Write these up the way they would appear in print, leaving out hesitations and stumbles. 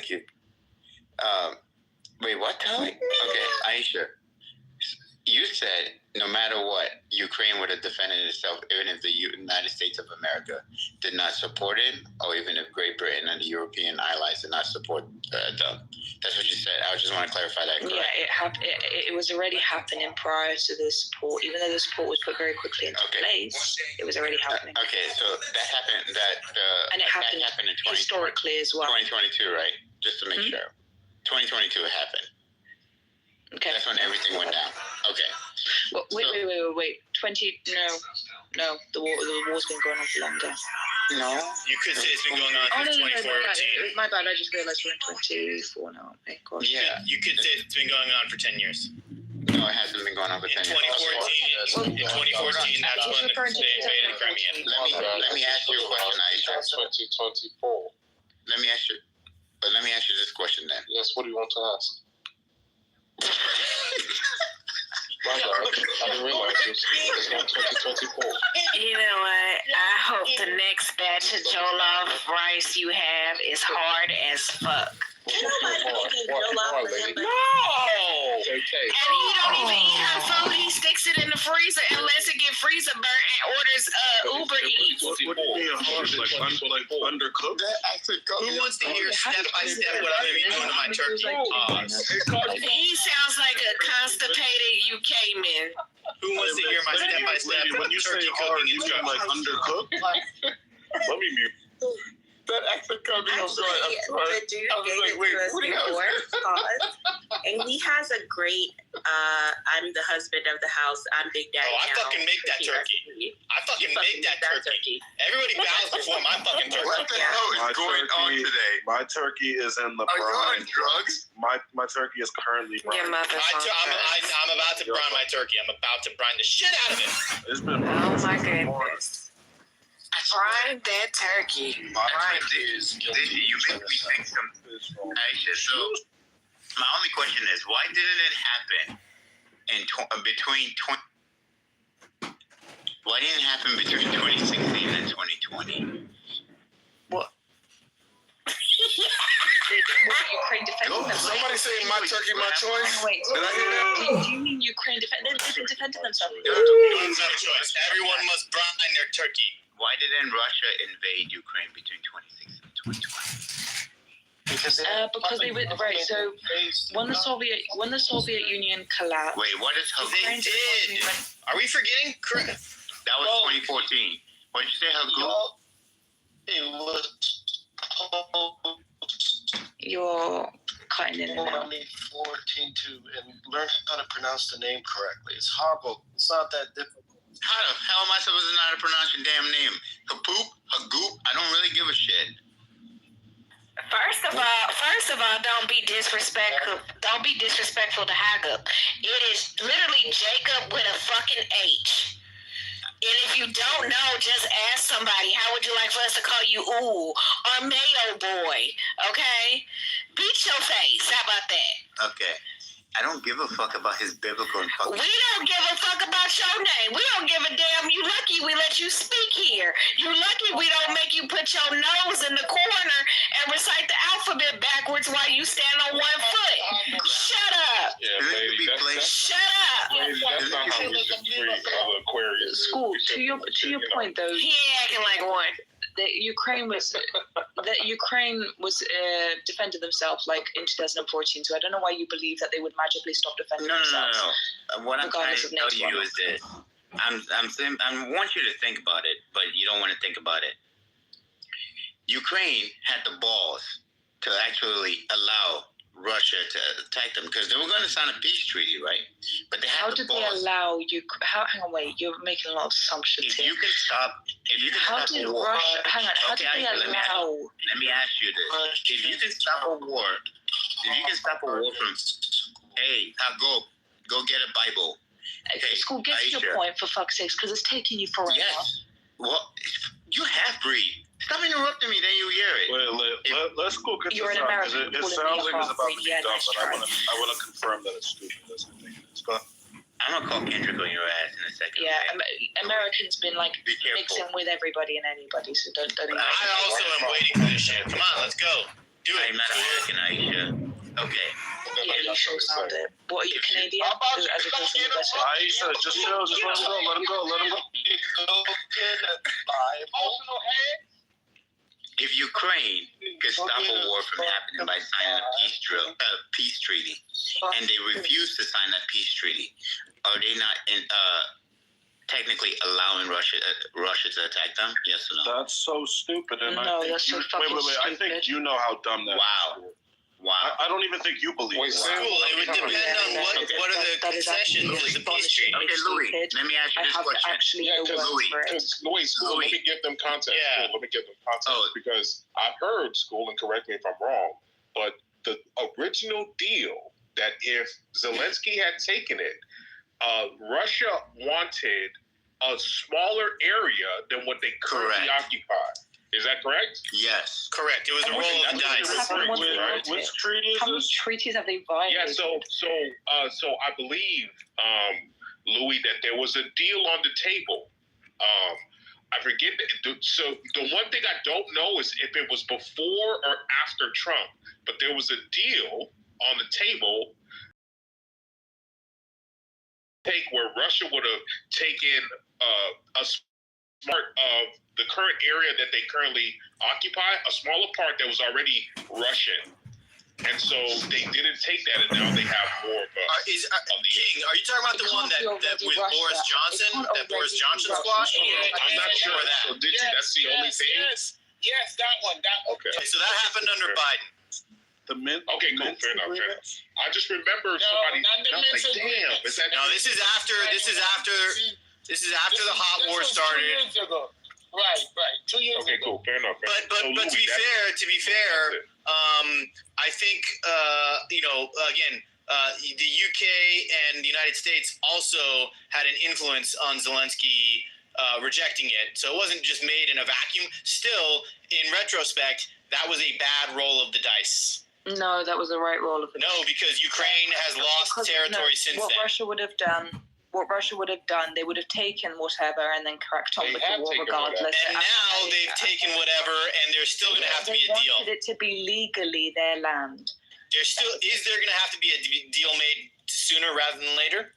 Thank you. Wait, what, Tali? Okay, Aisha. You said no matter what, Ukraine would have defended itself even if the United States of America did not support it, or even if Great Britain and the European allies did not support them. That's what you said. I just want to clarify that. Correct? Yeah, it was already happening prior to the support. Even though the support was put very quickly into place, it was already happening. Okay, so that happened. And it happened in historically as well. 2022, right? Just to make sure. 2022 it happened. Okay. That's when everything went down. Okay. Well, wait. No. The war's been going on for longer. No. You could say it's been going on since 2014. My bad. I just realized we're in 24 now. Thank God. Yeah. You could say it's been going on for 10 years. No, it hasn't been going on for 10 years. In 2014, that's when they invaded Crimea. Let me ask you a question, Aisha. 2024. Let me ask you this question then. Yes, what do you want to ask? My bad. I didn't realize it's not 2024. You know what? I hope the next batch of jollof rice you have is hard as fuck. Why, lady? No! Okay. And he don't even eat her food. He sticks it in the freezer unless it get freezer burnt and orders Uber Eats. What do you mean hard? Like undercooked? Who wants to hear step by step what I'm going to be doing to my turkey? He sounds like a constipated UK man. Who wants to hear my step by step turkey cooking instructions? Like undercooked? Let me mute. That accent coming. I'm sorry. The dude gave it to us before, and he has a great, I'm the husband of the house, I'm Big Daddy I now. fucking make that turkey. I fucking make that turkey. Everybody bows before my fucking turkey. What the hell is going on today? My turkey is in the Are you on brine. drugs? My turkey is currently Your brine. mother's on drugs. I'm about to brine my turkey. I'm about to brine the shit out of it. It's been Oh my goodness. Brine that turkey. My point is, you make me think something. Aisha, so my only question is, why didn't it happen Why didn't it happen between 2016 and 2020? What? Ukraine defended themselves. Somebody say my turkey, my choice. Wait, Did I hear that? do you mean Ukraine defended themselves? You don't have a choice. Everyone must brine their turkey. Why didn't Russia invade Ukraine between 2016 and 2020? Because they were right. So when the Soviet Union collapsed, Wait, what is They did. Are we forgetting? That was 2014. What did you say, Hagu? It was you're cutting in and out. 14 too, and learn how to pronounce the name correctly. It's horrible. It's not that difficult. How the hell am I supposed to know how to pronounce your damn name? Hapoop? Hagoop? I don't really give a shit. First of all, don't be disrespectful. Don't be disrespectful to Hagup. It is literally Jacob with a fucking H. And if you don't know, just ask somebody. How would you like for us to call you Ooh or Mayo Boy? Okay? Beat your face. How about that? Okay. I don't give a fuck about his biblical and fucking... We don't give a fuck about your name. We don't give a damn. You lucky we let you speak here. You lucky we don't make you put your nose in the corner and recite the alphabet backwards while you stand on one foot. Shut up. Yeah, baby, Shut up. that's not how we should treat Aquarius. School. To your point though, He ain't acting like one. that Ukraine was defended themselves like in 2014. So I don't know why you believe that they would magically stop defending themselves. No. What I'm trying to tell you is this. I want you to think about it, but you don't want to think about it. Ukraine had the balls to actually allow Russia to attack them because they were going to sign a peace treaty, right? But they had How did they allow you? Hang on, wait. You're making a lot of assumptions If here. you can stop did a war, Russia? Hang on. How did they allow? Let me ask you this: if you can stop a war, from, hey, go get a Bible. Hey, School, get to your point for fuck's sakes, because it's taking you forever. Yes. Well, you half breed. Stop interrupting me, then you hear it. Let's go get You're this an out, American. because it sounds like it's about to be Yeah, done, nice but try. I want to confirm that it's stupid. That's what I think it is. Go ahead. I'm gonna call Kendrick on your ass in a second. Yeah, okay? Americans been like Be careful. mixing with everybody and anybody, so don't. I also am waiting for this shit. Come on, let's go. Do I'm it. not American, Aisha. Okay. Yeah, you sure sound it. What are you, Canadian? As a person in the West. Aisha, just chill. Just let him go. Let him go. Let him go. If Ukraine could stop a war from happening by signing a peace treaty, and they refuse to sign that peace treaty, are they not technically allowing Russia to attack them? Yes or no? That's so stupid. And No, I think that's so you, fucking wait. I think stupid. you know how dumb that Wow. is. Wow. I don't even think you believe it. Cool. It would depend on what are the That is concessions actually with the peace treaty. Okay, Louis, stupid. let me ask you I this have question. actually Yeah, no because words for it. Louis, school, let me give them context. Yeah. School, let me give them context. Oh. Because I've heard, school, and correct me if I'm wrong, but the original deal that if Zelensky had taken it, Russia wanted a smaller area than what they currently Correct. occupy. Is that correct? Yes. Correct. It was a roll of the dice. Haven't one Right. voted. Which treaty is How many this? treaties have they Yeah, violated? so I believe, Louis, that there was a deal on the table. I forget. So the one thing I don't know is if it was before or after Trump, but there was a deal on the table where Russia would have taken a part of the current area that they currently occupy, a smaller part that was already Russian. And so they didn't take that, and now they have more of a. King, are you talking about the one that with Boris Johnson, that Boris Johnson squashed? I'm not sure. That. So that's the only thing. Yes, that one. Okay. Okay, so that happened under Biden. The mint. Okay, cool. Minsk Fair enough. agreement? I just remember somebody. not the I was Minsk like, damn. Is that? No, this is after the hot war started. 2 years ago. Right. 2 years Okay, ago. cool. Fair enough. But So, to Louis, be that's- fair, that's it. I think again, the UK and the United States also had an influence on Zelensky rejecting it. So it wasn't just made in a vacuum. Still, in retrospect, that was a bad roll of the dice. No, that was the right roll of it. No, because Ukraine has lost Because, territory no, since what then. Russia would have done, they would have taken whatever and then cracked on They with the have war taken regardless. And now they've taken whatever, and there's still going to have to be a They deal. wanted it to be legally their land. Is there going to have to be a deal made sooner rather than later?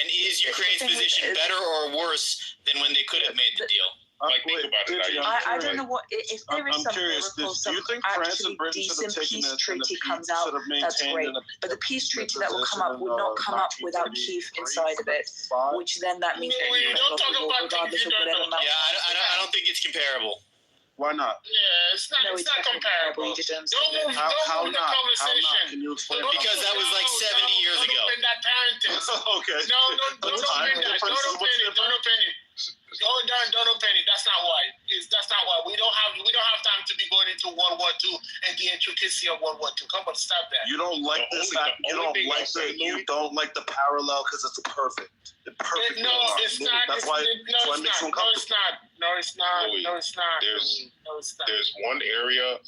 And is Ukraine's position better or worse than when they could have made the deal? Like, think about it, Digi, like- I don't know what if there is I'm some curious. miracle, Do you some think France actually and Britain should decent have taken peace it and treaty the comes peace out, should have that's maintained great. in a But the peace treaty that will position come up would not come up without Kiev 1933, inside of it, 35? which then that means that We Ukraine don't got talk the war about regardless of Kiev, whatever no. amount. Yeah, I don't think it's comparable. Why not? Yeah, it's not. No, it's it's not definitely comparable. comparable. You didn't say Don't move. that. How Don't move the not? How conversation. not? Can you explain? Because that was like 70 years don't ago. Open that parenthesis. Okay. No, don't That's open fine. that. The difference is what's the Don't open it. Don't open it. That's not why. That's not why. We don't have time to be going into World War II and the intricacy of World War II. Come on, stop that. You don't like The this. only- You the only don't thing like I'll say, the. You Louis- don't like the parallel because it's perfect. It's perfect. No, it's not. That's why. That's why it makes you No, uncomfortable. it's not. No, it's not. Louis, No, it's not. there's- No, it's not. There's one area of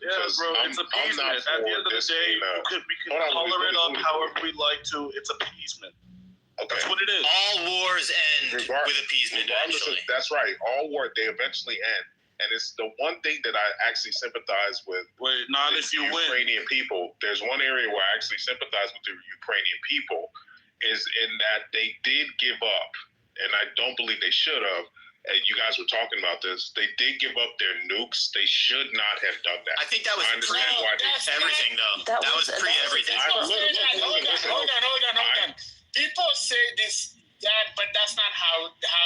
Yeah, because bro, I'm it's not appeasement. At the end of the this day, being a- we can Hold on, color Louis, it up Louis, however Louis. we like to. It's appeasement. okay. That's what it is. All wars end Regard- with appeasement, regardless of- actually. that's right. All war, they eventually end. And it's the one thing that I actually sympathize with Wait, not the if you win. Ukrainian people. There's one area where I actually sympathize with the Ukrainian people is in that they did give up, and I don't believe they should have. And you guys were talking about this. They did give up their nukes. They should not have done that. I think that was I understand why they. that's everything, though. That was pre-everything. People say that. Hold on. People say that, but that's not how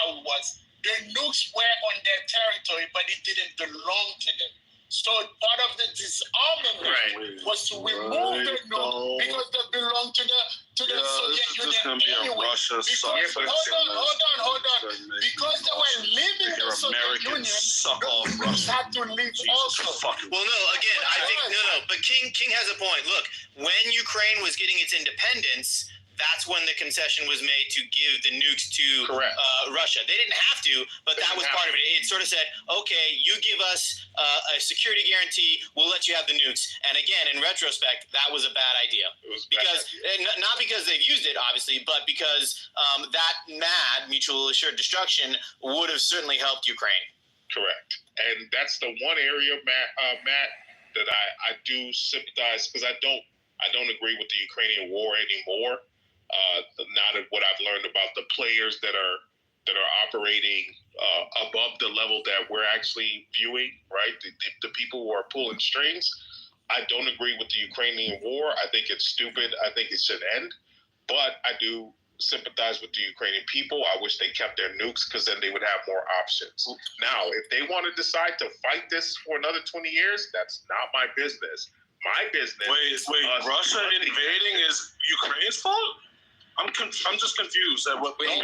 it was. The nukes were on their territory, but it didn't belong to them. So part of the disarmament Right. was to remove the nukes because they belong to the Yeah, Soviet this is just Union gonna be a anyway. Russia Because, sucks. hold on. Because they were leaving the Soviet Union, Americans suck the off nukes Russia. had to leave also. Fucking. Well, no, again, I think, no, but King has a point. Look, when Ukraine was getting its independence, that's when the concession was made to give the nukes to Correct. Russia. They didn't have to, but They that didn't was have part of it. It sort of said, okay, you give us a security guarantee, we'll let you have the nukes. And again, in retrospect, that was a bad idea. It was bad. Because, not because they've used it, obviously, but because that mutual assured destruction would have certainly helped Ukraine. Correct. And that's the one area, Matt, that I do sympathize, because I don't agree with the Ukrainian war anymore. Not of what I've learned about the players that are operating above the level that we're actually viewing, right? The people who are pulling strings. I don't agree with the Ukrainian war. I think it's stupid. I think it should end. But I do sympathize with the Ukrainian people. I wish they kept their nukes, because then they would have more options. Now, if they want to decide to fight this for another 20 years, that's not my business. My business. Wait, Russia invading is Ukraine's fault? I'm just confused at what Again,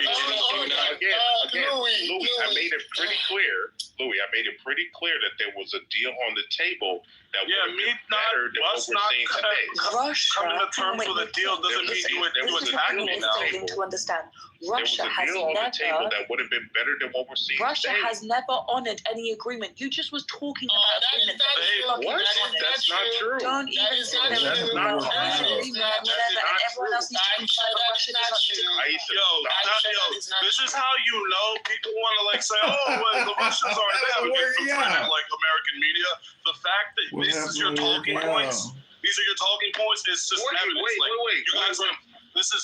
Louis, I made it pretty clear. Louis, I made it pretty clear that there was a deal on the table that would have been better than what we're seeing today. Russia, coming to terms with a deal doesn't mean you would attack me now. to understand. There was Russia a has deal on the table never. that would have been better than what we're seeing Russia today. has never honored any agreement. You just was talking about agreement. What? That's not true. Don't even say there was That's not true. agreement and whatever, and everyone else needs to confirm that Russia does not do. This is how you know people want to say, oh, well, the Russians are they have a good friend like American media. The fact that this is your talking points, these are your talking points, is just evidence. Wait. You guys are, this is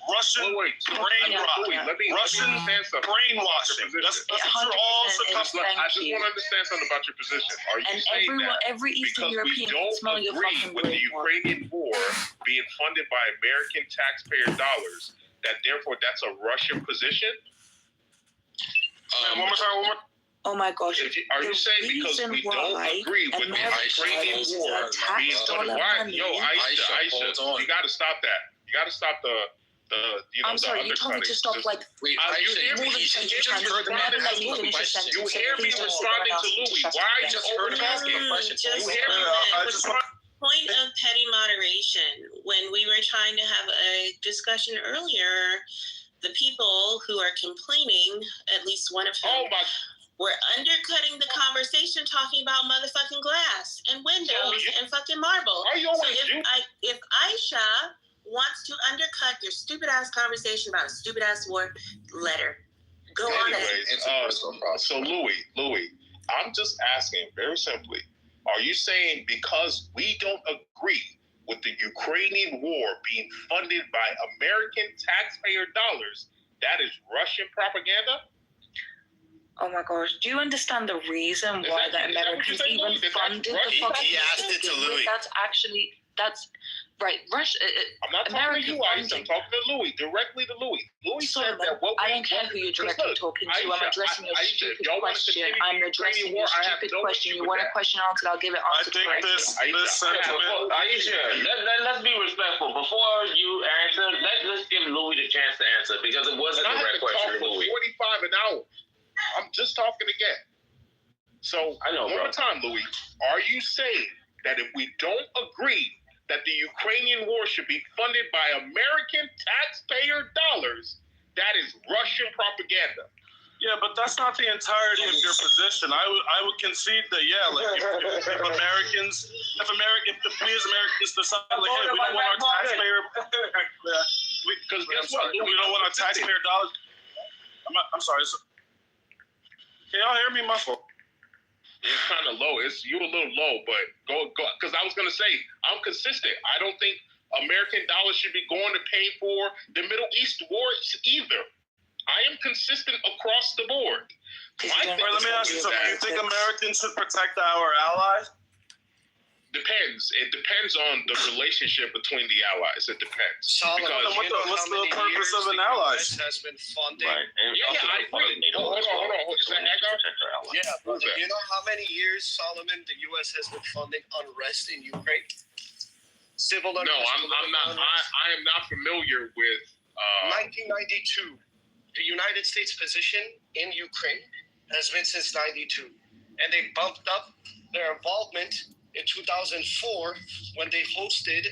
Russian brainwashing. Russian brainwashing. That's what you're all supposed to. I just want to understand something about your position. Are you saying that every Eastern because European we don't can smell your agree fucking with the brain. Ukrainian war being funded by American taxpayer dollars, that therefore that's a Russian position? One more time. Oh my gosh. Are you saying because we don't agree with the Ukrainian war being funded? Aisha, you got to stop that. You got to stop the I'm sorry, you told me to stop like you hear me responding to Louis. Why are you over-talking? You hear me? Point of petty moderation. When we were trying to have a discussion earlier, the people who are complaining, at least one of whom, were undercutting the conversation, talking about motherfucking glass and windows and fucking marble. If Aisha wants to undercut your stupid ass conversation about a stupid ass war, let her. Go on it. So Louis, I'm just asking very simply, are you saying because we don't agree with the Ukrainian war being funded by American taxpayer dollars, that is Russian propaganda? Oh my gosh, do you understand the reason why the Americans even funded the fucking He asked it to Louis. That's right. Russia. I'm not talking to you, Aisha. I'm talking to Louis, directly to Louis. Louis said that what I don't care who you're directly talking to. I'm addressing your stupid question. I'm addressing your stupid question. You want a question answered, I'll give it answered correctly. This sentiment. Aisha, let's be respectful. Before you answer, let's give Louis the chance to answer, because it wasn't a direct question to Louis. 45 an hour. I'm just talking again. So, one more time, Louis. Are you saying that if we don't agree that the Ukrainian war should be funded by American taxpayer dollars, that is Russian propaganda? Yeah, but that's not the entirety of your position. I would concede that, like if we as Americans decide like, hey, we don't want our taxpayer, because guess what? We don't want our taxpayer dollars. I'm sorry. Can y'all hear me? My fault. It's kind of low. You're a little low, but go. Because I was gonna say I'm consistent. I don't think American dollars should be going to pay for the Middle East wars either. I am consistent across the board. Let me ask you something. Do you think Americans should protect our allies? Depends. It depends on the relationship between the allies. It depends. Because what's the purpose of an ally? Has been funding. Right. And I agree. Hold on. Is that Hagar? Yeah, but you know how many years, Solomon, the U.S. has been funding unrest in Ukraine? Civil unrest. No, I'm not. I am not familiar with. 1992, the United States position in Ukraine has been since '92, and they bumped up their involvement in 2004 when they hosted,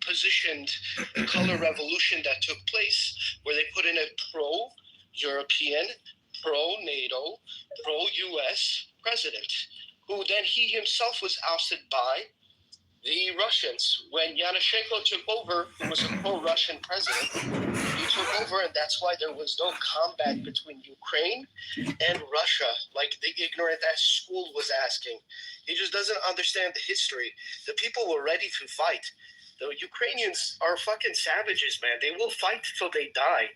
positioned the color revolution that took place, where they put in a pro-European, pro-NATO, pro-US president, who then he himself was ousted by the Russians, when Yanushchenko took over, who was a pro-Russian president, he took over, and that's why there was no combat between Ukraine and Russia, like the ignorant ass school was asking. He just doesn't understand the history. The people were ready to fight. The Ukrainians are fucking savages, man. They will fight till they die.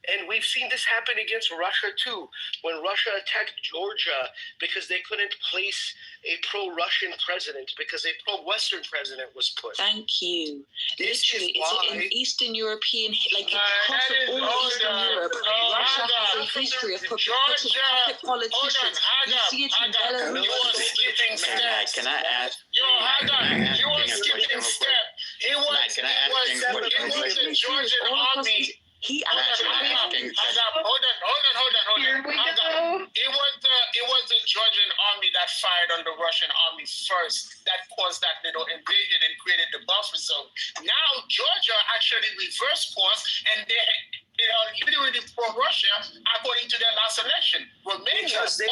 And we've seen this happen against Russia too, when Russia attacked Georgia because they couldn't place a pro-Russian president because a pro-Western president was put. Thank you. This Literally, is why, it's in Eastern European, like across all Eastern Europe, Russia has a history of puppet politicians. You see it in Belarus. You are skipping steps. Can I ask? Yo, Haga, you are skipping steps. It was the Georgian army. He Hold on. It was the Georgian army that fired on the Russian army first. That caused that little invasion and created the buffer zone. Now Georgia actually reversed course, and they are literally pro-Russia according to their last election. Romania also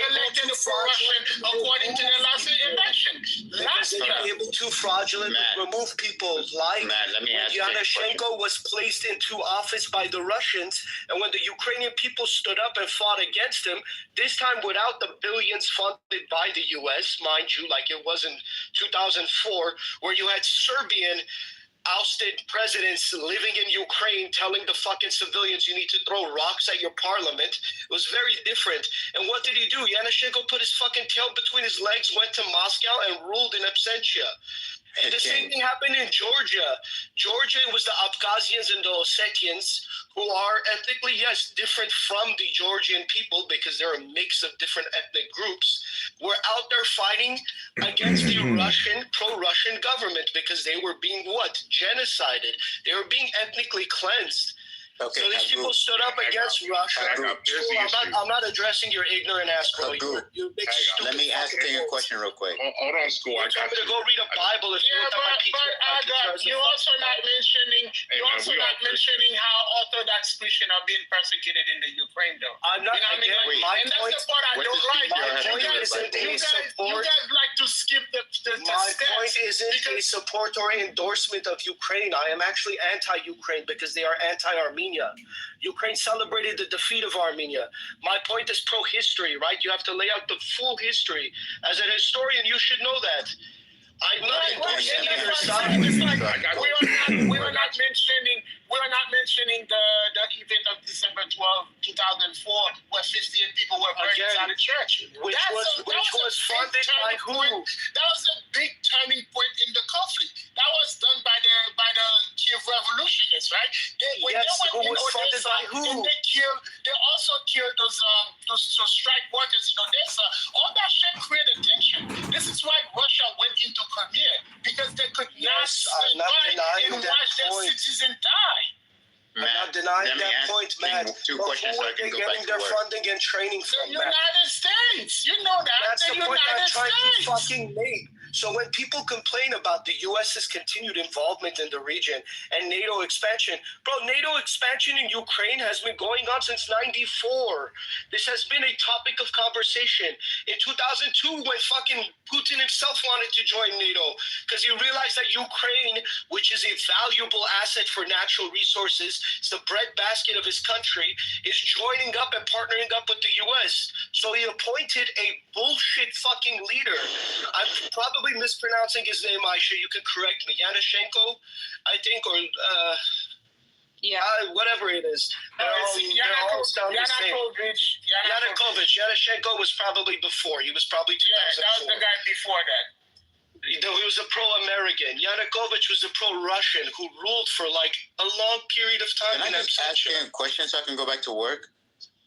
elected pro-Russian according to their last election. Because they were able to fraudulently remove people like Yanushchenko was placed into office by the Russians, and when the Ukrainian people stood up and fought against him, this time without the billions funded by the US, mind you, like it was in 2004, where you had Serbian ousted presidents living in Ukraine telling the fucking civilians you need to throw rocks at your parliament. It was very different. And what did he do? Yanushchenko put his fucking tail between his legs, went to Moscow, and ruled in absentia. And the same thing happened in Georgia. Georgia was the Abkhazians and the Ossetians, who are ethnically, yes, different from the Georgian people because they're a mix of different ethnic groups, were out there fighting against the Russian, pro-Russian government because they were being what? Genocided. They were being ethnically cleansed. Okay, so these people stood up against Russia. I'm not addressing your ignorant ass, bro. You big stupid. Let me ask you a question real quick. Hold on, school. I got to go read a Bible if you want but you're also not mentioning how Orthodox Christians are being persecuted in the Ukraine, though. I'm not. And that's the part I don't like. You guys like to skip the steps. My point isn't a support or endorsement of Ukraine. I am actually anti-Ukraine because they are anti-Armenian. Ukraine celebrated the defeat of Armenia. My point is pro-history, right? You have to lay out the full history. As an historian, you should know that. I'm not endorsing either side. We are not mentioning the event of December 12, 2004, where 58 people were burned inside the church. Which was funded by who? That was a big turning point in the conflict. That was done by the Kiev revolutionists, right? Who was funded by who? They also killed those strike workers in Odessa. All that shit created tension. This is why Russia went into Crimea, because they could not stay by and watch their citizens die. I'm not denying that point, Matt. Two questions so I can go back to their work. funding and training from the United States. You know that. That's the point I'm trying to fucking make. So when people complain about the U.S.'s continued involvement in the region and NATO expansion, bro, NATO expansion in Ukraine has been going on since '94. This has been a topic of conversation. In 2002, when fucking Putin himself wanted to join NATO, because he realized that Ukraine, which is a valuable asset for natural resources, it's the breadbasket of his country, is joining up and partnering up with the U.S. So he appointed a bullshit fucking leader. I'm probably mispronouncing his name, Aisha. You can correct me. Yanushchenko, I think, or whatever it is. Yanukovych. Yanushchenko was probably before. He was probably 2004. Yeah, that was the guy before that. He was a pro-American. Yanukovych was a pro-Russian who ruled for like a long period of time. Can I just ask you a question so I can go back to work?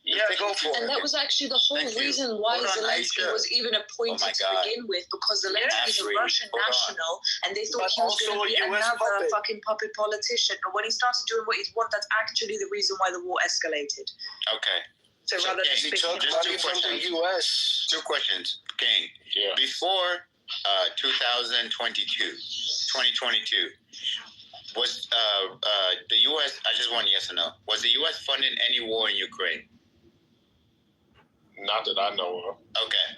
Yeah, go for it. And that was actually the whole reason why Zelensky was even appointed to begin with, because Zelensky is a Russian national, and they thought he was going to be another fucking puppet politician. But when he started doing what he wanted, that's actually the reason why the war escalated. Okay. So rather than just two questions. From the U.S. Two questions, King. Yeah. Before 2022, was the U.S., I just want yes or no, was the U.S. funding any war in Ukraine? Not that I know of. Okay.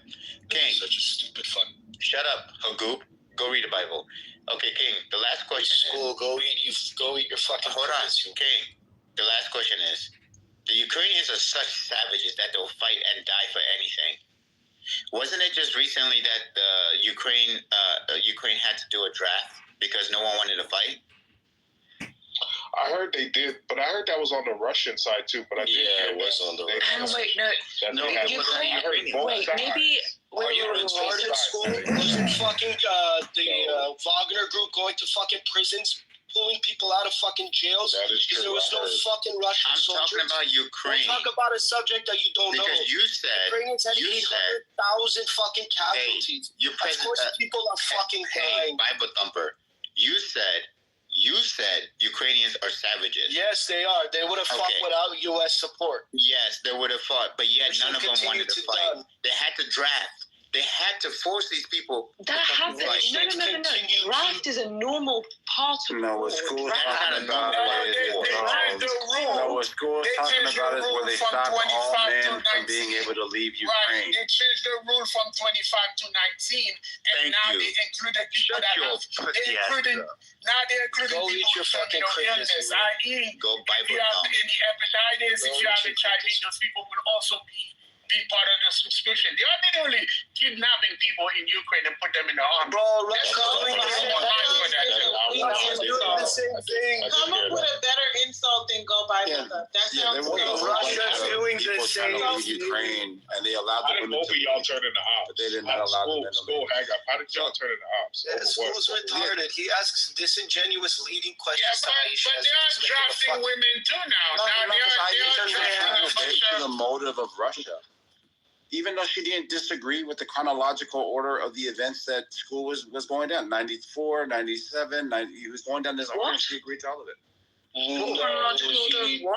King. Such a stupid fun. Shut up, Hagoop. Go read the Bible. Okay, King. The last question. School. Go eat your fucking. Hold on, King. The last question is: the Ukrainians are such savages that they'll fight and die for anything. Wasn't it just recently that Ukraine had to do a draft because no one wanted to fight? I heard they did, but I heard that was on the Russian side too. But I it was on the Russian side. Wait, maybe. Are you retarded? School wasn't fucking the Wagner group going to fucking prisons, pulling people out of fucking jails because there was no fucking Russian soldiers. I'm talking about Ukraine. Don't talk about a subject that you don't know. Because you said Ukrainians had 800,000 fucking casualties. Hey, of course, people are fucking dying. Bible thumper. You said Ukrainians are savages. Yes, they are. They would have fought without U.S. support. Yes, they would have fought, but yet none of them wanted to fight. They had to draft. They had to force these people. No. Draft is a normal part of No, what school is talking about is what school is talking about is where they stopped all men from being able to leave Ukraine. Right. They changed the rule from 25 to 19, and now they included people that have. They included people with illness, i.e., if you have any hepatitis, if you have HIV, those people will also be part of the subscription. They are literally kidnapping people in Ukraine and put them in the army. Bro, let's doing the same thing. Come up with a better insult than go Bible Thump. That sounds Russia's doing the same. Ukraine, and they allowed the women to y'all turn into ops. But they did not allow them to leave. How did y'all turn into ops? School's retarded. He asks disingenuous leading questions. Yeah, but they are drafting women too now. Based on the motive of Russia. Even though she didn't disagree with the chronological order of the events that school was going down, 94, 97, he was going down this order, and she agreed to all of it. No, he didn't.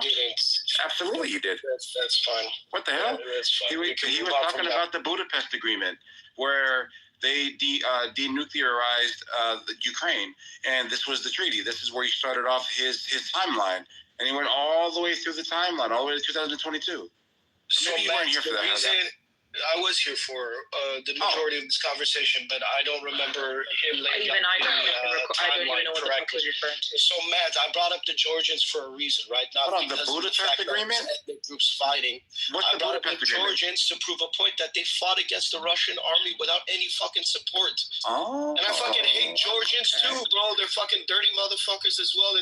Absolutely, you did. That's fine. What the hell? That's fine. He was talking about the Budapest Agreement, where they denuclearized Ukraine, and this was the treaty. This is where he started off his timeline, and he went all the way through the timeline, all the way to 2022. So maybe you weren't here for that. I was here for the majority of this conversation, but I don't remember him laying out the timeline correctly. So, Matt, I brought up the Georgians for a reason, right? Not because the Budapest Agreement? Ethnic groups fighting. I brought up the Georgians to prove a point that they fought against the Russian army without any fucking support. Oh. And I fucking hate Georgians too, bro. They're fucking dirty motherfuckers as well.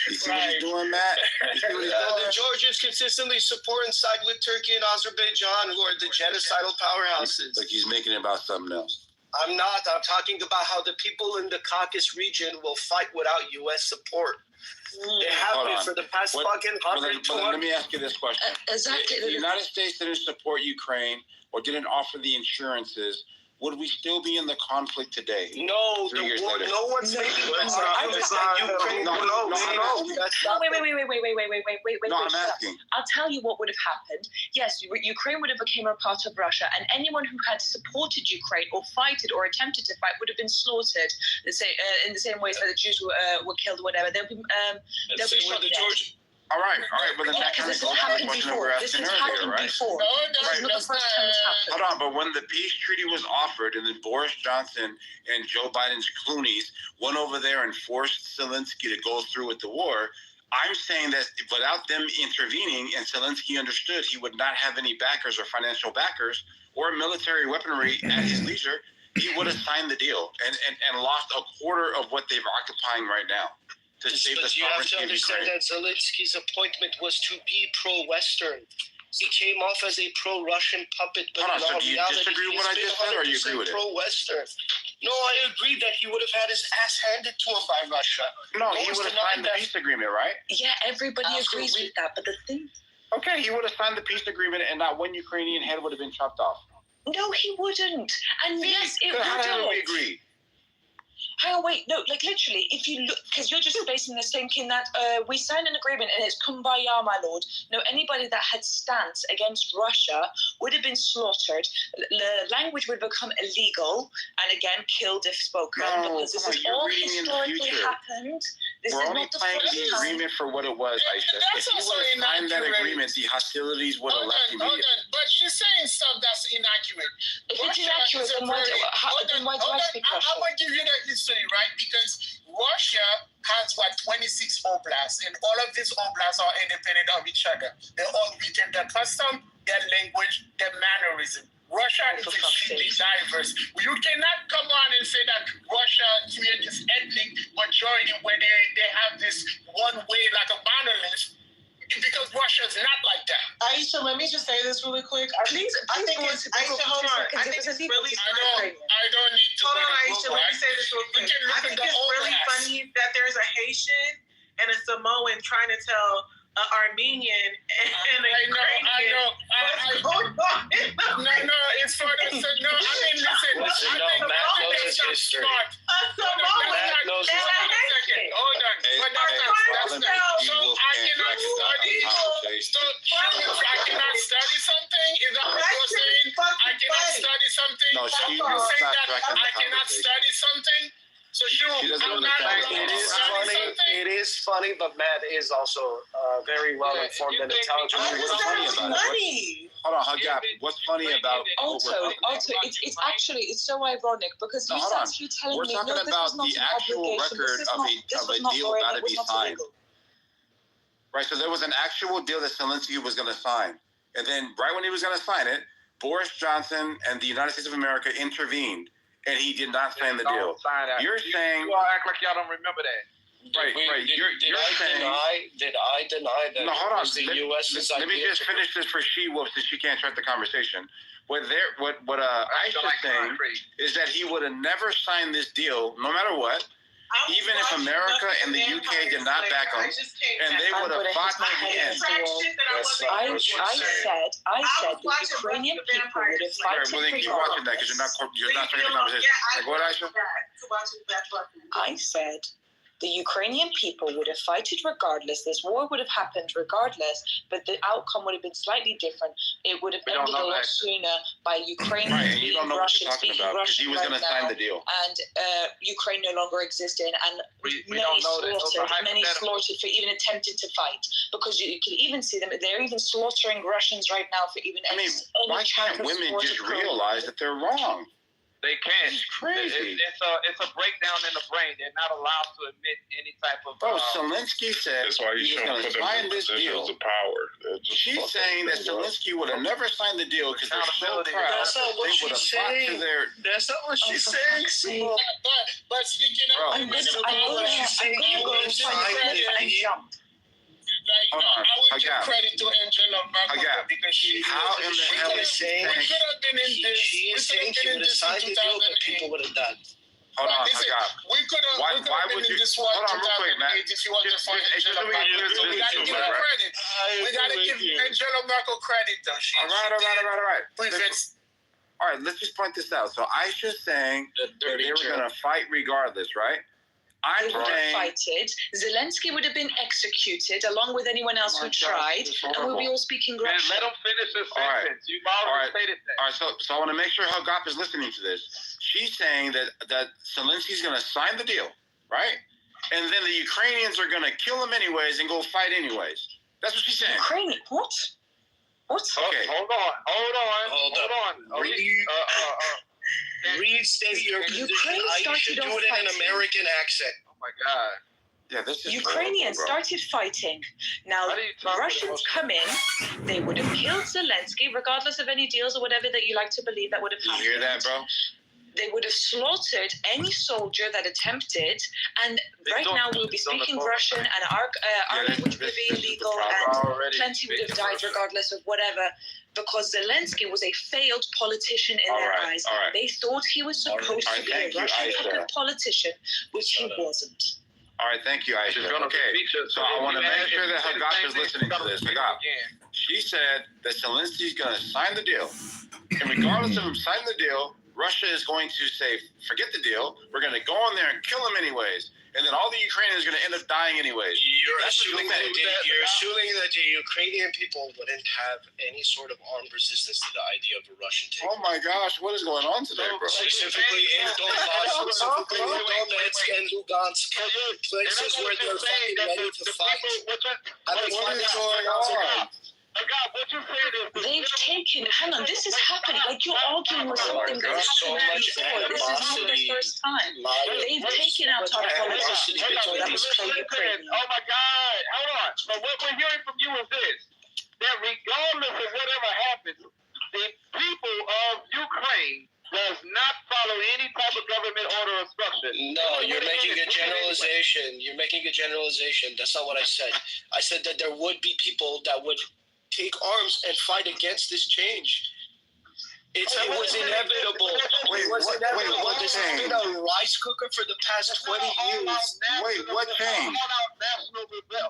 You see what he's doing, Matt? The Georgians consistently support and side with Turkey and Azerbaijan, who are the genocidal powerhouses. Like he's making it about something else. I'm not. I'm talking about how the people in the Caucasus region will fight without U.S. support. They have been for the past fucking 100, 200. Let me ask you this question. Exactly. If the United States didn't support Ukraine or didn't offer the insurances, would we still be in the conflict today? No, no one's making Wait. No, I'm asking. I'll tell you what would have happened. Yes, Ukraine would have become a part of Russia, and anyone who had supported Ukraine or fighted or attempted to fight would have been slaughtered. In the same ways that the Jews were killed or whatever. They'll be shot dead. All right, but then that this has happened before. This has happened before. This is not the first time it's happened. Hold on, but when the peace treaty was offered, and then Boris Johnson and Joe Biden's Clooney's went over there and forced Zelensky to go through with the war, I'm saying that without them intervening, and Zelensky understood he would not have any backers or financial backers or military weaponry at his leisure, he would have signed the deal and lost a quarter of what they're occupying right now. To save the you have to understand that Zelensky's appointment was to be pro-Western. He came off as a pro-Russian puppet, but in all reality, do you disagree with what I just said, or you agree with it? Pro-Western. No, I agree that he would have had his ass handed to him by Russia. No, he would have signed the peace agreement, right? Yeah, everybody agrees with that, but the thing... Okay, he would have signed the peace agreement, and not one Ukrainian head would have been chopped off. No, he wouldn't. And yes, it would have. How do we agree? Oh, wait, no, like literally, if you look, because you're just basing this thinking that we signed an agreement and it's kumbaya, my lord. No, anybody that had stance against Russia would have been slaughtered. The language would become illegal and again killed if spoken, because this has all historically happened. This we're is only not the playing first the time. agreement for what it was, Aisha. That's If you also would have signed that inaccurate. agreement, the hostilities would have left immediately. But she's saying stuff that's inaccurate. If it's inaccurate, then why do I speak I'm Russian? going to give you the history, right? Because Russia has, 26 oblasts, and all of these oblasts are independent of each other. They all retain their custom, their language, their mannerism. Russia is extremely diverse. You cannot come on and say that Russia created this ethnic majority where they have this one way, like a monolith, because Russia's not like that. Aisha, let me just say this really quick. I think it's Aisha, hold on. I think it's really I don't need to. Hold on, Aisha, let me say this real quick. I think it's really funny that there's a Haitian and a Samoan trying to tell an Armenian and a Ukrainian. No, it's for the. No, I mean, listen. Matt knows his history. A Samoan and a Haitian. Hold on. But that's so I cannot study. So I cannot study something. Is that what you're saying? I cannot study something. No, she You're was saying that backtracking the I cannot conversation. study something. So She doesn't I'm not understand. allowed to study something. It is funny, but Matt is also very well informed and intelligent. What's funny about it? Hold on, Hagab. What's funny about Also, it's actually so ironic because No, you hold on. said you telling We're me talking no, this about was not the an actual obligation. record This of was a not deal foreign, about to it was be not signed. illegal. Right, so there was an actual deal that Zelensky was going to sign. And then right when he was going to sign it, Boris Johnson and the United States of America intervened, and he did not sign the deal. You're saying... You all act like y'all don't remember that. Right. You're saying... Did I deny that? No, hold on. The U.S. Let me just finish this for She-Wolf since she can't start the conversation. What Aisha's saying is that he would have never signed this deal, no matter what, even if America and the UK did not back him, and they would have fought to the end. I said the Ukrainian people would have Right, fighted well then keep watching that because you're not starting the conversation. Like what, Aisha? I said the Ukrainian people would have fought it regardless. This war would have happened regardless, but the outcome would have been slightly different. It would have ended a lot sooner by Ukraine Right, and you beating don't know what Russia, you're talking beating about because Russia he was right going to sign now, the deal. and Ukraine no longer existed, and We many don't know that. Those are many hypothetical. slaughtered for even attempting to fight. Because you can even see them; they're even slaughtering Russians right now for even. I mean, any why chance can't of women support just of Ukraine. realize that they're wrong? They can't. It's crazy. It's a breakdown in the brain. They're not allowed to admit any type of. Bro, Zelensky said That's why he you was shouldn't going to put them sign in this positions deal. of power. She's saying that Zelensky would have never signed the deal because they're so Accountability. proud. That's not what They would have she's fought to saying. their... That's not what she's saying. But speaking Bro. of, I'm gonna go find and jump. Hold on, I would give Hagab. credit to Angela Merkel Hagab. because she How in the hell is she we saying... could have been in this. She We is could saying have she been in would have this in signed the deal, but 2008. people would have died. Hold on, Listen, Hagab. we could have Why been would in you... this war Hold on in real quick, Matt. 2008 if you want to find Just Angela so we can clear Merkel. We this got to issue, give her right? credit. We got to give Angela Merkel credit, though. She All right. prevents. All right, let's just point this out. So Aisha's saying that they were going to fight regardless, right? I'm They would have saying... fighted. Zelensky would have been executed along with anyone else who tried, and we'll be all speaking Man, Russian. let them finish this All right. sentence. You've already stated that. All right, so I want to make sure Hagap is listening to this. She's saying that Zelensky's going to sign the deal, right? And then the Ukrainians are going to kill him anyways and go fight anyways. That's what she's saying. Ukraine? What? What? Okay. Hold on. Restate your position. Ukraine I should started do off it in an fighting. American accent. Oh my God. Yeah, this is Ukrainians horrible, bro. started fighting. Now, Why do you talk Russians about- come in, they would have killed Zelensky, regardless of any deals or whatever that you like to believe that would have You happened. hear that, bro? They would have slaughtered any soldier that attempted, and right now we'll be speaking Russian, and our language would be illegal, and plenty would have died regardless of whatever, because Zelensky was a failed politician in their eyes. all right. They thought he was supposed to be a Thank you, Russian Aisha. fucking politician, which he wasn't. All right, thank you, Aisha. Okay, so I want to make sure that Hagap is listening to this. Hagap, she said that Zelensky's going to sign the deal. And regardless of him signing the deal, Russia is going to say, forget the deal. We're going to go in there and kill him anyways. and then all the Ukrainians are going to end up dying anyways. You're assuming that the Ukrainian people wouldn't have any sort of armed resistance to the idea of a Russian takeover. Oh my gosh, what is going on today, bro? Specifically in Donbass, Donetsk and Lugansk, places where they're fucking ready to fight. What is going on? They've taken. Hang on, this is happening. Like you're arguing with something that's happened before. This is not the first time. They've taken out our politicians because that was pro-Ukraine. Oh my God! Hold on. But what we're hearing from you is this: that regardless of whatever happens, the people of Ukraine does not follow any type of government order or structure. No, you're making a generalization. You're making a generalization. That's not what I said. I said that there would be people that would take arms and fight against this change. It was inevitable. This has been a rice cooker for the past 20 years. Wait, what changed?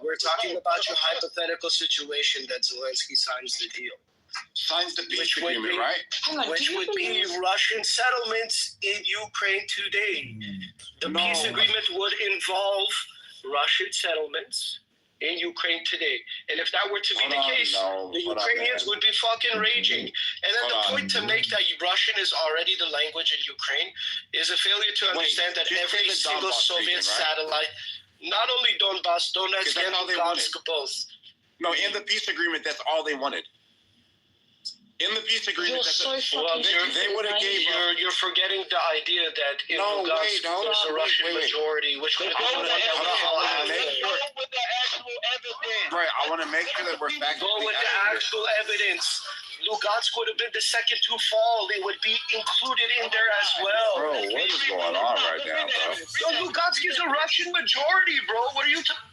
We're talking about your hypothetical situation that Zelensky signs the deal. Signs the peace agreement, right? Which would be Russian settlements in Ukraine today. The peace agreement would involve Russian settlements in Ukraine today. And if that were to be the case, the Ukrainians would be fucking raging. And then the point to make that Russian is already the language in Ukraine is a failure to understand that every single Soviet satellite, not only Donbass, Donetsk, and Lugansk both. No, in the peace agreement, that's all they wanted. In the peace agreement, they would have gave. You're forgetting the idea that in Lugansk there's a Russian majority, which would have been right. I want to make sure that we're back. Go with the actual evidence. Lugansk would have been the second to fall. They would be included in there as well. Bro, what is going on right now, bro? Yo, Lugansk is a Russian majority, bro. What are you talking?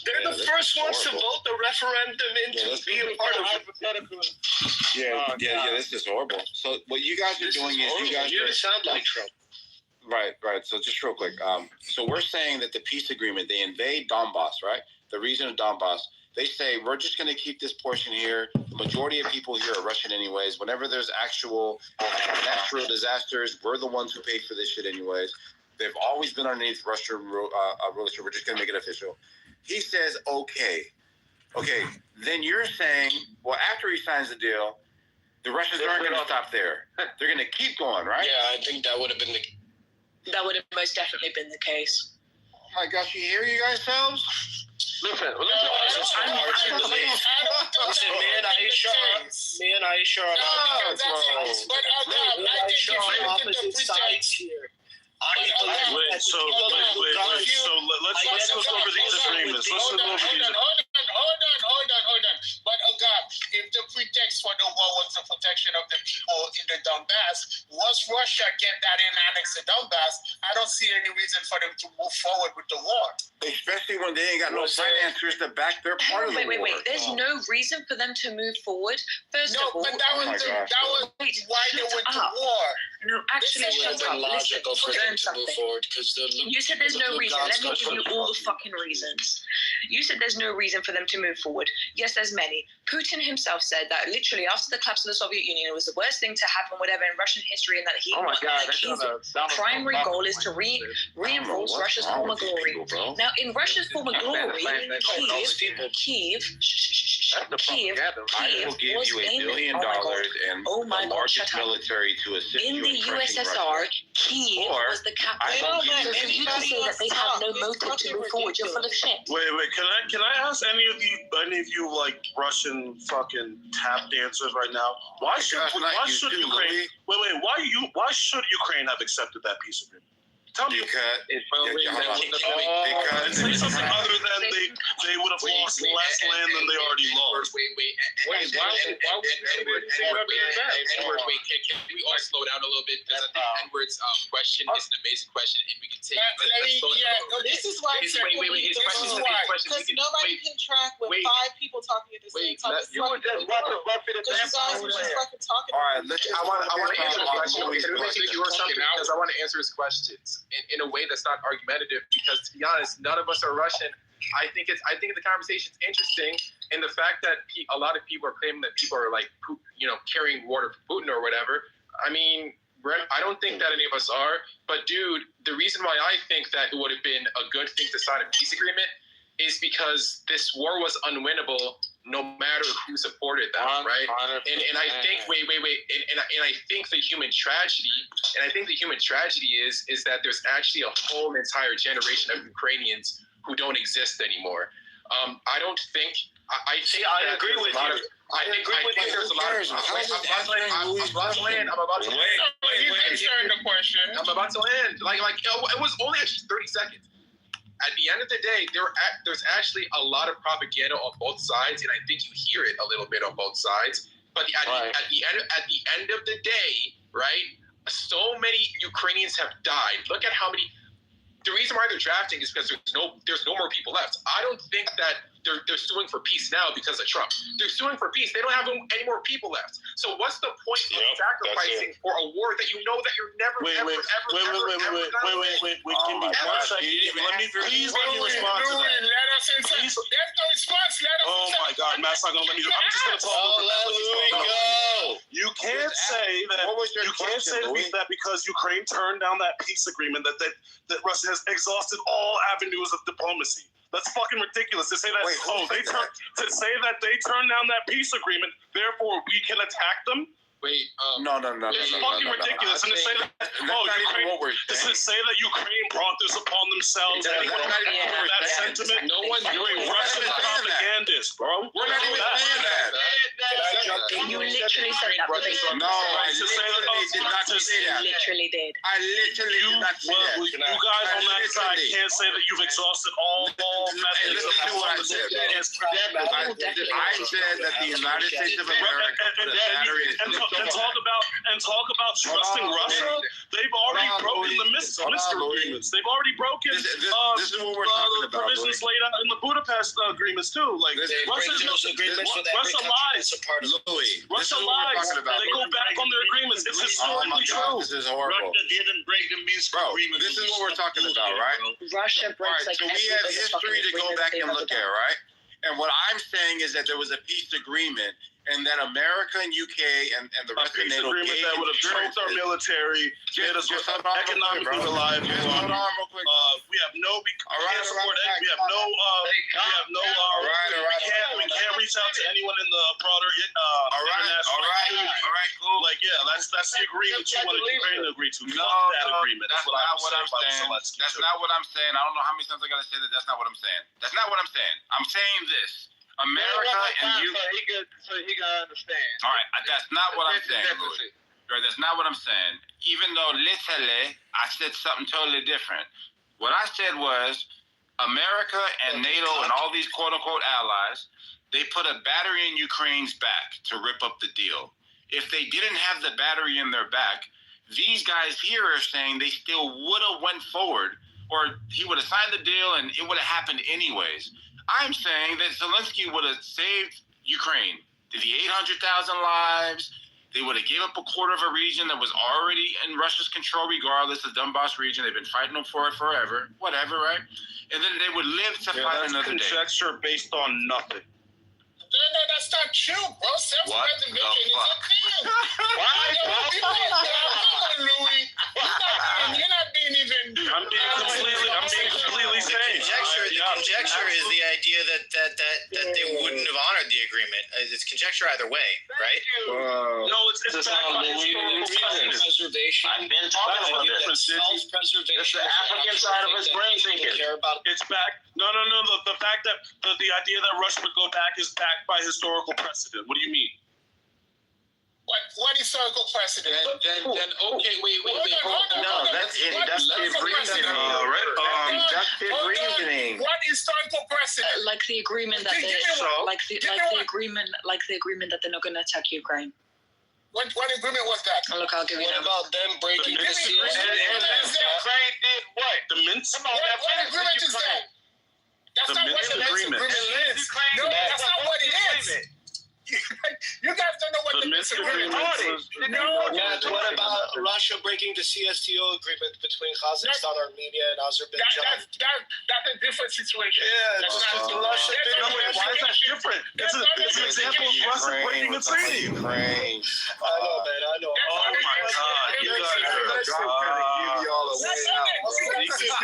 They're the first ones to vote the referendum in to be a part of it. Yeah, this is horrible. So what you guys are doing is you sound like Trump. Right. So just real quick. So we're saying that the peace agreement, they invade Donbass, right? The region of Donbass. They say, we're just going to keep this portion here. The majority of people here are Russian anyways. Whenever there's actual natural disasters, we're the ones who pay for this shit anyways. They've always been underneath Russian rulership. We're just going to make it official. He says, okay. Then you're saying, well, after he signs the deal, the Russians aren't going to stop there. They're going to keep going, right? Yeah, I think that would have been that would have most definitely been the case. Oh my gosh, you hear you guys selves? Listen, me and Aisha are on opposite sides here. Wait, so let's look over these agreements. Hold on. But God, if the pretext for the war was the protection of the people in the Donbass, once Russia get that annex the Donbass, I don't see any reason for them to move forward with the war. Especially when they ain't got no financiers to back their part of the war. Wait. There's no reason for them to move forward. First of all, but that was why they went to war. No, actually, shut up. Listen, learn something. You said there's no reason. Let me give you all the fucking reasons. You said there's no reason for them to move forward. Yes, there's many. Putin himself said that literally after the collapse of the Soviet Union, it was the worst thing to happen, whatever, in Russian history, and that his primary goal is to reinforce Russia's former glory. Now, in Russia's former glory, Kiev will give you $1 billion and the largest military to assist in you the USSR. Kiev was the capital. So for you to say that they have no motive to move forward, you're full of shit. Wait. Can I ask any of you like Russian fucking tap dancers right now? Why should Ukraine? Why should Ukraine have accepted that peace agreement? Tell me. Because say something other than they would have lost less land than they already lost. Wait. Can we all slow down a little bit? Because I think Edward's question is an amazing question, and we can take. This is why. His question is a big question. Because nobody can track with 5 people talking at the same time. You were just rough it example. All right, I want to answer his question. Because I want to answer his questions in a way that's not argumentative. Because to be honest, none of us are Russian. I think the conversation's interesting, and the fact that a lot of people are claiming that people are like, carrying water for Putin or whatever. I mean, I don't think that any of us are. But dude, the reason why I think that it would have been a good thing to sign a peace agreement is because this war was unwinnable no matter who supported that, right? And I think and I think the human tragedy is that there's actually a whole entire generation of Ukrainians who don't exist anymore. I don't think I agree with you. I think there's a lot of. I'm about to land. I'm about to land. Like it was only actually 30 seconds. At the end of the day, there's actually a lot of propaganda on both sides, and I think you hear it a little bit on both sides. But at the end of the day, right? So many Ukrainians have died. Look at how many. The reason why they're drafting is because there's no more people left. I don't think that they're suing for peace now because of Trump. They're suing for peace. They don't have any more people left. So what's the point of sacrificing for a war that you know that you're never, Wait, Give me 1 second. Let me respond to that. Let us answer. There's no response. Let us Oh my God, Matt's not gonna let me. I'm just gonna talk. Let Louis go. You can't say that. You can't say that because Ukraine turned down that peace agreement that Russia has exhausted all avenues of diplomacy. That's fucking ridiculous to say that. To say that they turned down that peace agreement, therefore we can attack them. No. It's fucking ridiculous. And to say that, to say that Ukraine brought this upon themselves and that sentiment, you're a Russian propagandist, bro. We're not even saying that. You literally said that. No, I literally did not say that. You literally did. I literally did not say that. You guys on that side can't say that you've exhausted all methods of diplomacy against I said that the United States of America put a battery and talk about trusting Russia. They've already broken the Minsk agreements. They've already broken this is what we're talking about, provisions laid out in the Budapest agreements too. Like Russia lies. Russia lies. They go back on their agreements. It's historically true. This is horrible. Russia didn't break the Minsk agreement. This is what we're talking about, right? Russia breaks so we have history to go back and look at, right? And what I'm saying is that there was a peace agreement, and that America and UK and the rest of NATO agreement that would have choked our military, made us economically reliable. Hold on real quick. We have no. We can't support it. We have no. We can't reach out to anyone in the broader international. All right, cool. Like that's the agreement you wanted Ukraine to agree to. No, that agreement. That's not what I'm saying. That's not what I'm saying. I don't know how many times I gotta say that. That's not what I'm saying. That's not what I'm saying. I'm saying this. America and you. So he can understand. All right, that's not what I'm saying, Louis. That's not what I'm saying. Even though literally I said something totally different. What I said was America and NATO and all these quote-unquote allies, they put a battery in Ukraine's back to rip up the deal. If they didn't have the battery in their back, these guys here are saying they still would have went forward, or he would have signed the deal and it would have happened anyways. I'm saying that Zelensky would have saved Ukraine. The 800,000 lives. They would have gave up a quarter of a region that was already in Russia's control, regardless of the Donbass region. They've been fighting for it forever. Whatever, right? And then they would live to fight another day. Conjecture based on nothing. No, that's not true, bro. Self-preservation is a thing. Louis. You're not being even. I'm being completely sane. The conjecture is the idea that they wouldn't have honored the agreement. It's conjecture either way, right? No, it's backed by self-preservation. I've been talking about this. Self-preservation. It's the African side of his brain thinking. It's back. No. The fact that the idea that Russia would go back is backed by historical precedent. What do you mean? What historical precedent? Then okay, wait. No, that's inductive reasoning. Inductive reasoning. What historical precedent? Like the agreement that the agreement that they're not going to attack Ukraine. What agreement was that? Look, I'll give you. What about them breaking the Ukraine did what? The Minsk. What agreement is that? That's not what the Minsk agreement is. No, that's not what it is. You guys don't know what the Minsk agreement is. No. What about Russia breaking the CSTO agreement between Kazakhstan, Armenia, and Azerbaijan? That's a different situation. Yeah, that's not Russia. Why is that different? It's an example of Russia breaking the treaty. Ukraine. I know, man. I know. Oh my God! You guys You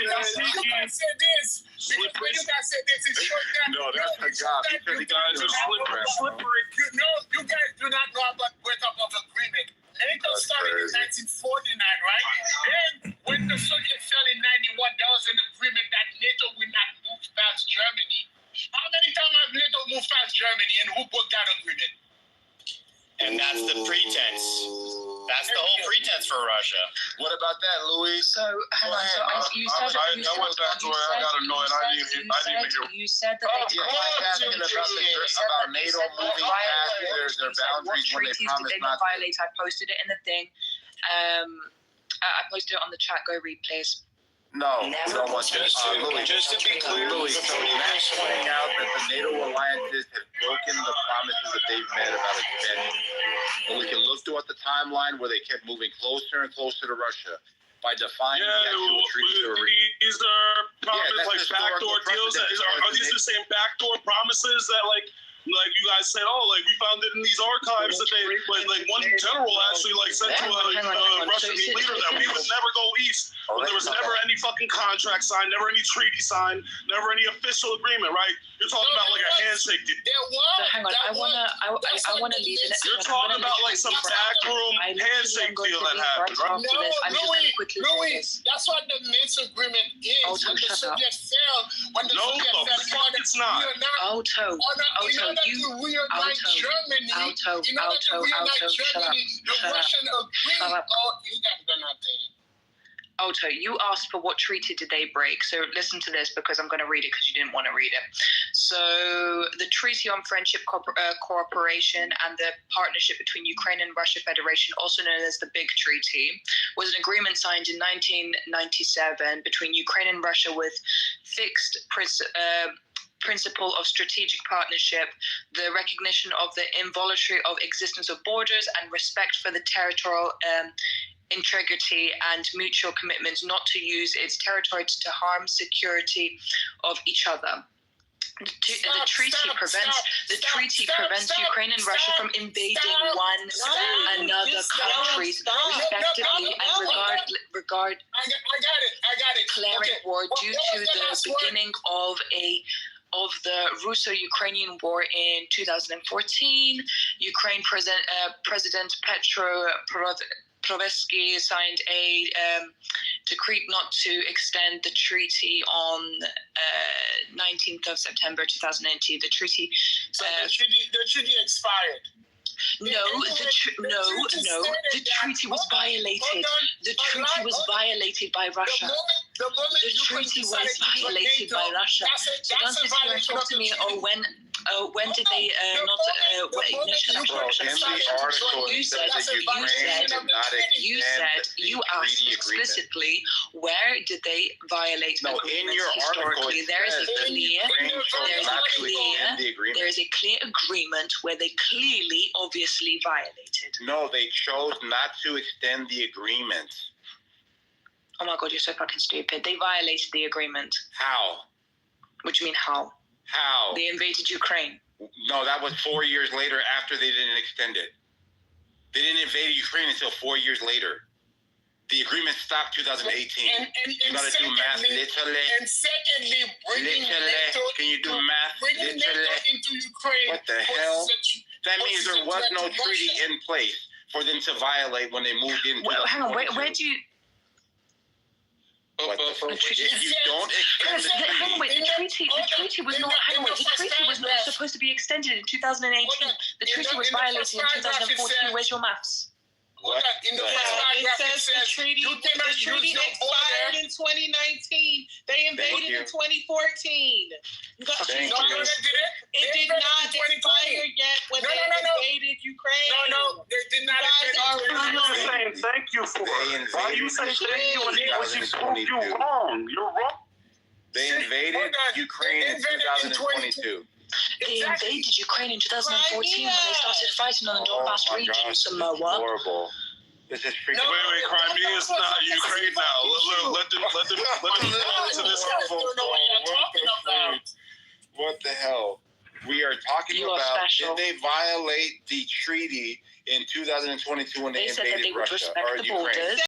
guys said this. When you guys said this, it's short down. No, that's her job. He said the guys are slippery. You guys do not know about breakup of agreement. NATO started in 1949, right? Then, when the Soviet fell in 91, there was an agreement that NATO would not move past Germany. How many times have NATO moved past Germany, and who broke that agreement? And that's the pretense. That's the whole pretense for Russia. What about that, Louis? So, hang on. So, you said that they did about NATO moving past their boundaries when they promised not to violate. I posted it in the thing. I posted it on the chat. Go read, please. No, we don't want that. Louis, just to be clear, Louis, so Matt's pointing out that the NATO alliances have broken the promises that they've made about expansion. And we can look throughout the timeline where they kept moving closer and closer to Russia by defining the actual treaties. These are promises like backdoor deals. Are these the same backdoor promises that like you guys said, we found it in these archives that they, like one general actually sent to a Russian leader that we would never go east. There was never any fucking contract signed, never any treaty signed, never any official agreement, right? You're talking about a handshake deal. Hang on, I wanna leave it. You're talking about some backroom handshake deal that happened, right? Louis, that's what the Minsk agreement is. When the Soviets fell, it's not. The Russian agreement. You guys are not there. Otto, you asked for what treaty did they break. So listen to this because I'm going to read it because you didn't want to read it. So the Treaty on Friendship, Cooperation and the Partnership between Ukraine and Russia Federation, also known as the Big Treaty, was an agreement signed in 1997 between Ukraine and Russia with fixed principle of strategic partnership, the recognition of the involuntary of existence of borders and respect for the territorial integrity and mutual commitments not to use its territory to harm security of each other. The treaty prevents Ukraine and Russia from invading one another countries respectively and regard declaring war due to the beginning of the Russo-Ukrainian War in 2014. Ukraine President Petro Poroshenko signed a decree not to extend the treaty on 19th of September 2019. The treaty expired. The treaty was violated. The treaty was violated by Russia. The treaty was violated by Russia. So don't sit here and talk to me, when did they you asked explicitly, where did they violate in your article there is a clear agreement where they clearly obviously violated. No, they chose not to extend the agreement. Oh my god, you're so fucking stupid. They violated the agreement. How? What do you mean how? How? They invaded Ukraine. No, that was 4 years later after they didn't extend it. They didn't invade Ukraine until 4 years later. The agreement stopped 2018. You gotta do math. Literally. And secondly, bringing NATO, can you do math? Into Ukraine. What the hell? That means there was no treaty in place for them to violate when they moved in. Well, hang on, where do you... If you don't extend the treaty was not supposed to be extended in 2018. The treaty was violated in 2014. Where's your maths? What? In the it says the treaty expired in 2019. They invaded in 2014. Thank you. It did not expire yet when they invaded Ukraine. No, they did not invade. Thank you for it. Why you say thank you when you wrong? You're wrong. They invaded Ukraine in 2022. They invaded Ukraine in 2014 when they started fighting on the Donbass region, Samoa. Horrible. This is freaking. Wait, Crimea is not Ukraine now. Let them to this. What the hell? We are talking about did they violate the treaty in 2022 when they invaded Russia or Ukraine?